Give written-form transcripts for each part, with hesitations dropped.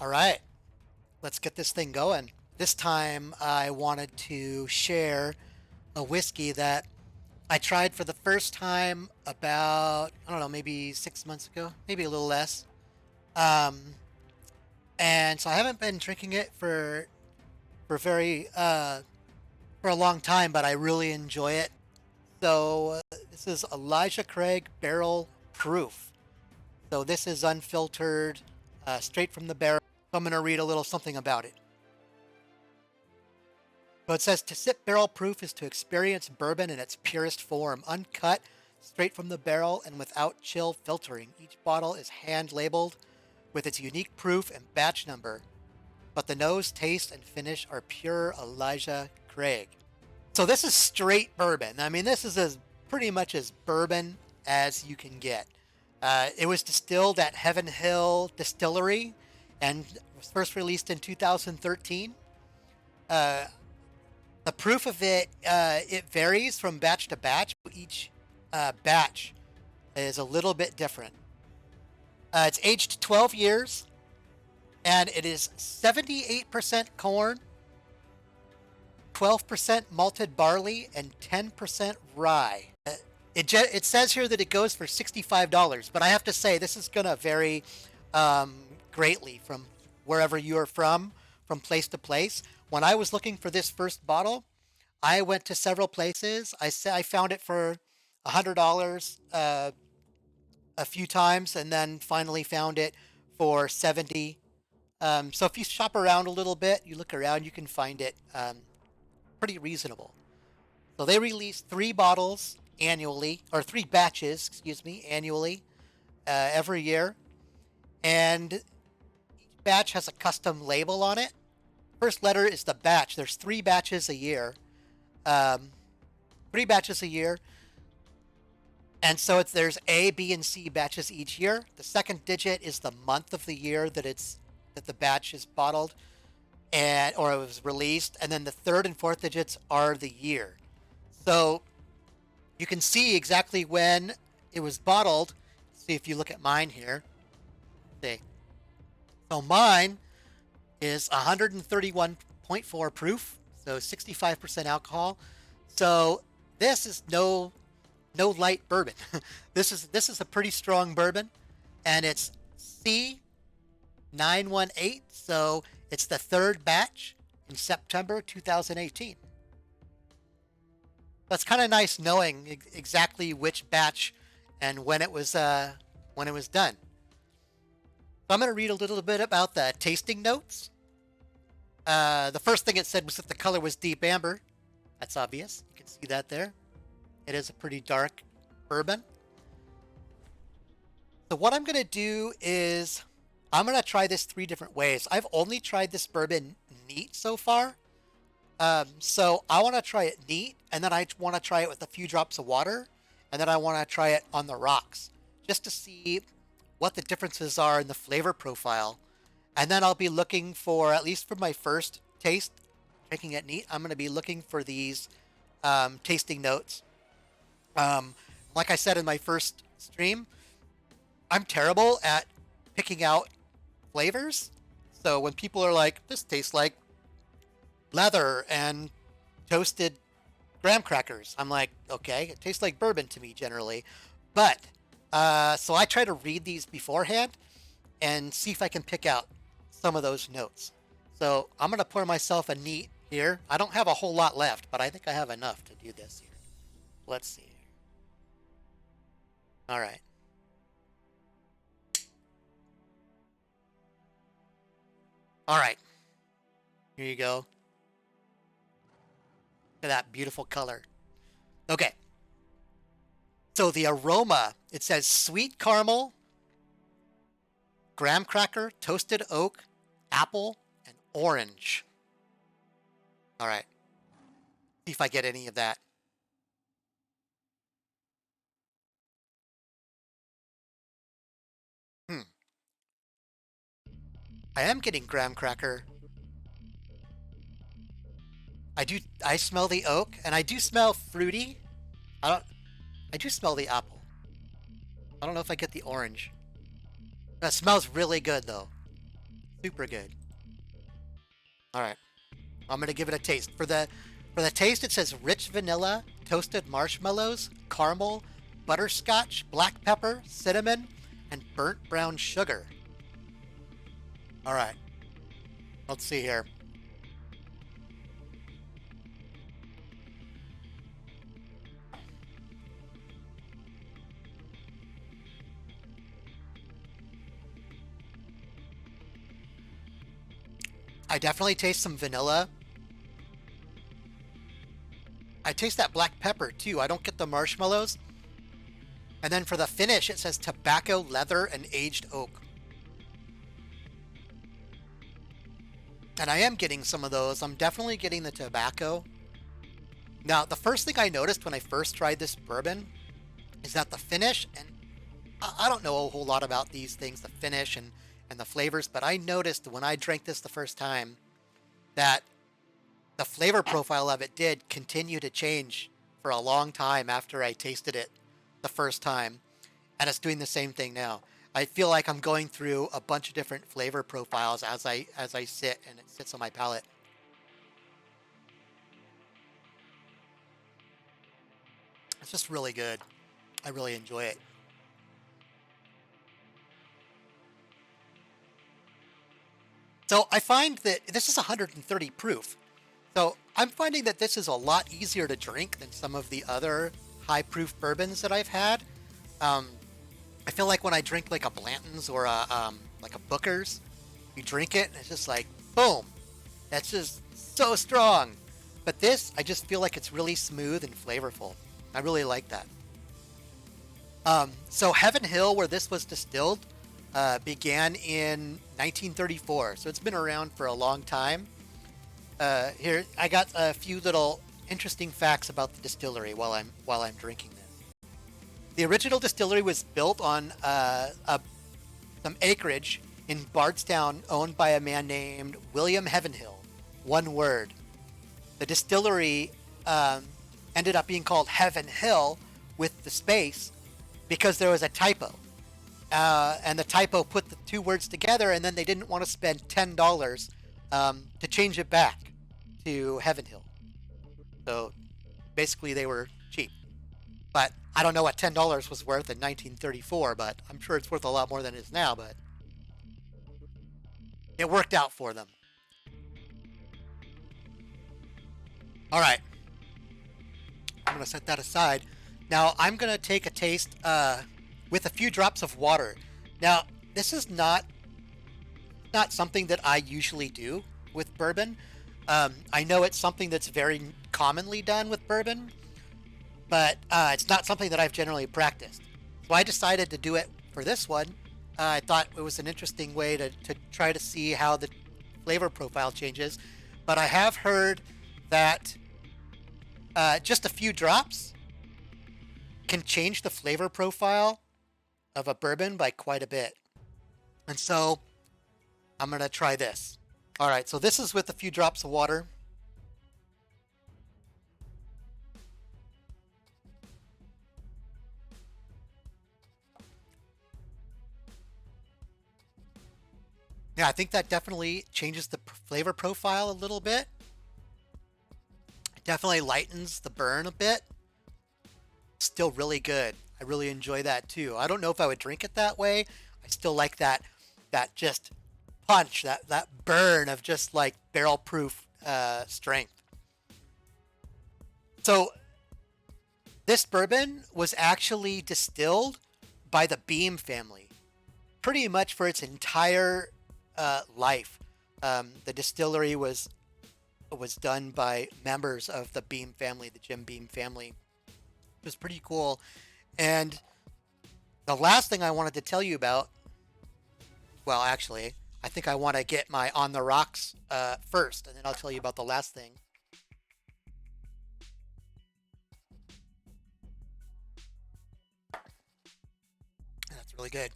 All right, let's get this thing going. This time I wanted to share a whiskey that I tried for the first time about, I don't know, maybe 6 months ago, maybe a little less. Um, and so I haven't been drinking it for very for a long time, but I really enjoy it. So this is Elijah Craig Barrel Proof. So this is unfiltered, straight from the barrel. So I'm going to read a little something about it. So it says to sip barrel proof is to experience bourbon in its purest form, uncut, straight from the barrel, and without chill filtering. Each bottle is hand labeled with its unique proof and batch number, but the nose, taste, and finish are pure Elijah Craig. So this is straight bourbon. I mean, this is as pretty much as bourbon as you can get. It was distilled at Heaven Hill Distillery and was first released in 2013. Uh, the proof of it varies from batch to batch. Each batch is a little bit different. It's aged 12 years, and it is 78% corn, 12% malted barley, and 10% rye. It says here that it goes for $65, but I have to say this is going to vary greatly from wherever you are from place to place. When I was looking for this first bottle, I went to several places. I found it for $100 a few times, and then finally found it for 70. So if you shop around a little bit, you look around, you can find it pretty reasonable. So they release 3 bottles annually, or 3 batches, excuse me, annually, every year. And each batch has a custom label on it. First letter is the batch. There's 3 batches a year. 3 batches a year. And so there's A, B, and C batches each year. The second digit is the month of the year that the batch is bottled or it was released, and then the third and fourth digits are the year. So you can see exactly when it was bottled. See if you look at mine here. See. So mine is 131.4 proof, so 65% alcohol. So this is no light bourbon. This is a pretty strong bourbon, and it's C918. So it's the third batch in September 2018. That's kind of nice knowing exactly which batch and when it was done. So I'm going to read a little bit about the tasting notes. The first thing it said was that the color was deep amber. That's obvious. You can see that there. It is a pretty dark bourbon. So what I'm going to do is I'm going to try this 3 different ways. I've only tried this bourbon neat so far. So I want to try it neat, and then I want to try it with a few drops of water, and then I want to try it on the rocks, just to see what the differences are in the flavor profile. And then I'll be looking for, at least for my first taste, drinking it neat, I'm going to be looking for these tasting notes. Like I said in my first stream, I'm terrible at picking out flavors. So when people are like, this tastes like leather and toasted graham crackers, I'm like, okay, it tastes like bourbon to me generally. But so I try to read these beforehand and see if I can pick out some of those notes. So I'm going to pour myself a neat here. I don't have a whole lot left, but I think I have enough to do this here. Let's see. All right. All right. Here you go. Look at that beautiful color. Okay. So the aroma, it says sweet caramel, graham cracker, toasted oak, apple, and orange. All right. See if I get any of that. I am getting graham cracker. I smell the oak, and I do smell fruity. I do smell the apple. I don't know if I get the orange. That smells really good though. Super good. All right. I'm gonna give it a taste. For the taste, it says rich vanilla, toasted marshmallows, caramel, butterscotch, black pepper, cinnamon, and burnt brown sugar. All right. Let's see here. I definitely taste some vanilla. I taste that black pepper too. I don't get the marshmallows. And then for the finish, it says tobacco, leather, and aged oak. And I am getting some of those. I'm definitely getting the tobacco. Now, the first thing I noticed when I first tried this bourbon is that the finish, and I don't know a whole lot about these things, the finish and the flavors, but I noticed when I drank this the first time that the flavor profile of it did continue to change for a long time after I tasted it the first time. And it's doing the same thing now. I feel like I'm going through a bunch of different flavor profiles as I sit and it sits on my palate. It's just really good. I really enjoy it. So I find that this is 130 proof. So I'm finding that this is a lot easier to drink than some of the other high proof bourbons that I've had. Um, I feel like when I drink like a Blanton's or a like a Booker's, you drink it and it's just like boom, that's just so strong. But this, I just feel like it's really smooth and flavorful. I really like that. So Heaven Hill, where this was distilled, began in 1934. So it's been around for a long time. Here, I got a few little interesting facts about the distillery while I'm drinking this. The original distillery was built on some acreage in Bardstown, owned by a man named William Heavenhill. One word. The distillery ended up being called Heaven Hill with the space because there was a typo. And the typo put the two words together, and then they didn't want to spend $10 to change it back to Heaven Hill. So basically, they were cheap. But I don't know what $10 was worth in 1934, but I'm sure it's worth a lot more than it is now. But it worked out for them. All right. I'm going to set that aside. Now, I'm going to take a taste with a few drops of water. Now, this is not something that I usually do with bourbon. I know it's something that's very commonly done with bourbon, but it's not something that I've generally practiced. So I decided to do it for this one. I thought it was an interesting way to try to see how the flavor profile changes. But I have heard that just a few drops can change the flavor profile of a bourbon by quite a bit. And so I'm going to try this. All right, so this is with a few drops of water. Yeah, I think that definitely changes the flavor profile a little bit. It definitely lightens the burn a bit. Still really good. I really enjoy that too. I don't know if I would drink it that way. I still like that just punch, that burn of just like barrel proof strength. So this bourbon was actually distilled by the Beam family pretty much for its entire life. The distillery was done by members of the Beam family, the Jim Beam family. It was pretty cool. And the last thing I wanted to tell you about, well, actually, I think I want to get my On the Rocks first, and then I'll tell you about the last thing. That's really good.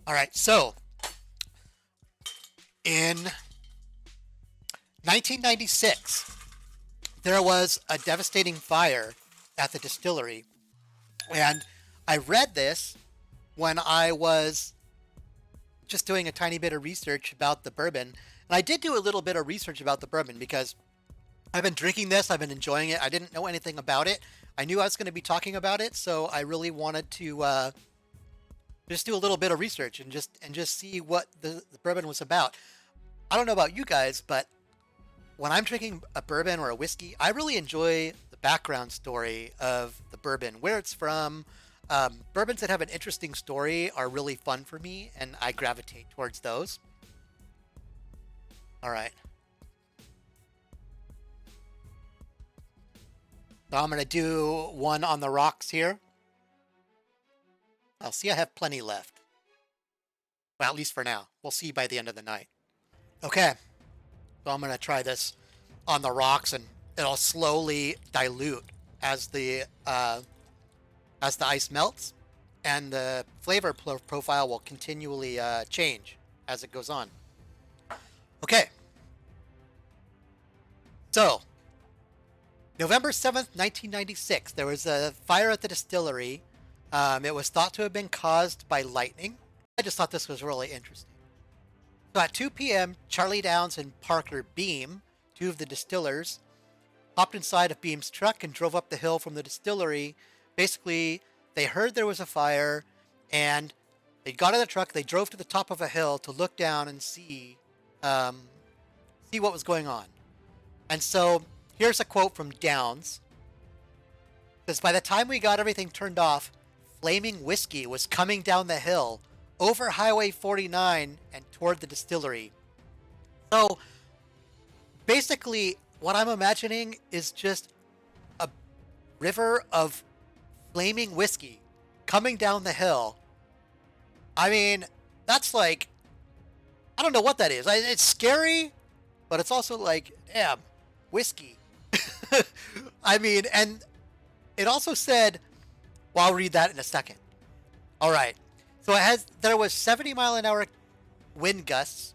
All right, so in 1996, there was a devastating fire at the distillery. And I read this when I was just doing a tiny bit of research about the bourbon. And I did do a little bit of research about the bourbon because I've been drinking this, I've been enjoying it. I didn't know anything about it. I knew I was going to be talking about it, so I really wanted to just do a little bit of research and just see what the bourbon was about. I don't know about you guys, but when I'm drinking a bourbon or a whiskey, I really enjoy the background story of the bourbon, where it's from. Bourbons that have an interesting story are really fun for me, and I gravitate towards those. All right. So I'm going to do one on the rocks here. I'll see I have plenty left. Well, at least for now. We'll see by the end of the night. Okay. So I'm going to try this on the rocks, and it'll slowly dilute as the ice melts, and the flavor profile will continually change as it goes on. Okay. So, November 7th, 1996, there was a fire at the distillery. It was thought to have been caused by lightning. I just thought this was really interesting. So at 2 p.m., Charlie Downs and Parker Beam, two of the distillers, hopped inside of Beam's truck and drove up the hill from the distillery. Basically, they heard there was a fire, and they got in the truck. They drove to the top of a hill to look down and see what was going on. And so here's a quote from Downs. It says, "By the time we got everything turned off, flaming whiskey was coming down the hill over Highway 49 and toward the distillery." So basically, what I'm imagining is just a river of flaming whiskey coming down the hill. I mean, that's like, I don't know what that is. It's scary, but it's also like, damn, whiskey. I mean, and it also said, well, I'll read that in a second. All right. So there was 70-mile-an-hour wind gusts,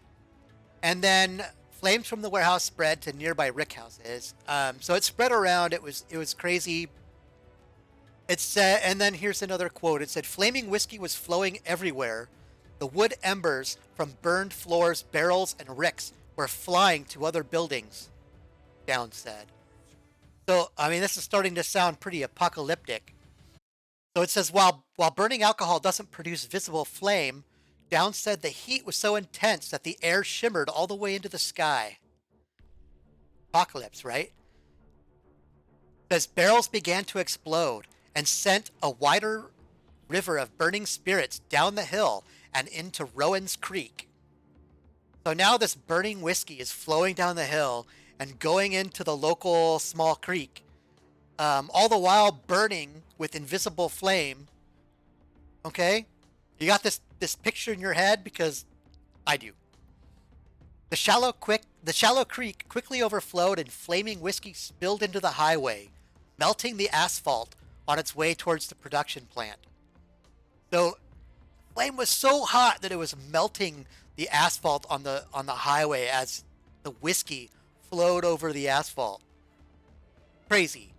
and then flames from the warehouse spread to nearby rick houses. So it spread around. It was crazy. It said, and then here's another quote. It said, "Flaming whiskey was flowing everywhere. The wood embers from burned floors, barrels, and ricks were flying to other buildings," Downs said. So, I mean, this is starting to sound pretty apocalyptic. So it says, while burning alcohol doesn't produce visible flame, Downs said the heat was so intense that the air shimmered all the way into the sky. Apocalypse, right? It says barrels began to explode and sent a wider river of burning spirits down the hill and into Rowan's Creek. So now this burning whiskey is flowing down the hill and going into the local small creek, all the while burning with invisible flame. Okay? You got this picture in your head? Because I do. The shallow creek quickly overflowed and flaming whiskey spilled into the highway, melting the asphalt on its way towards the production plant. So, flame was so hot that it was melting the asphalt on the highway as the whiskey flowed over the asphalt. Crazy.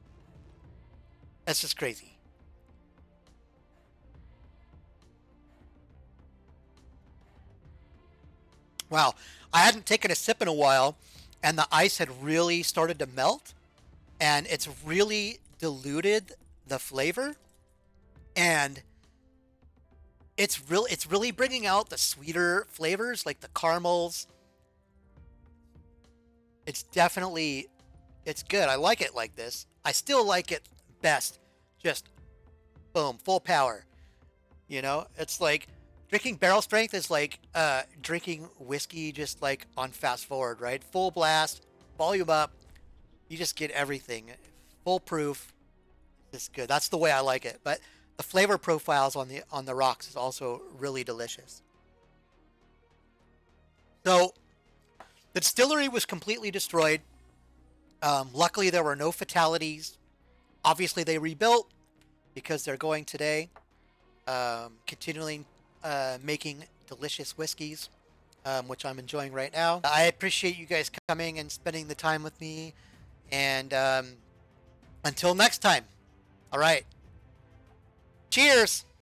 That's just crazy. Wow. I hadn't taken a sip in a while, and the ice had really started to melt, and it's really diluted the flavor, and it's really bringing out the sweeter flavors, like the caramels. It's good. I like it like this. I still like it best just boom, full power. It's like drinking barrel strength is like drinking whiskey just like on fast forward, right? Full blast, volume up. You just get everything. Full proof. It's good. That's the way I like it. But the flavor profiles on the rocks is also really delicious. So the distillery was completely destroyed. Luckily, there were no fatalities. Obviously, they rebuilt because they're going today, continuing making delicious whiskeys, which I'm enjoying right now. I appreciate you guys coming and spending the time with me. And until next time. All right. Cheers.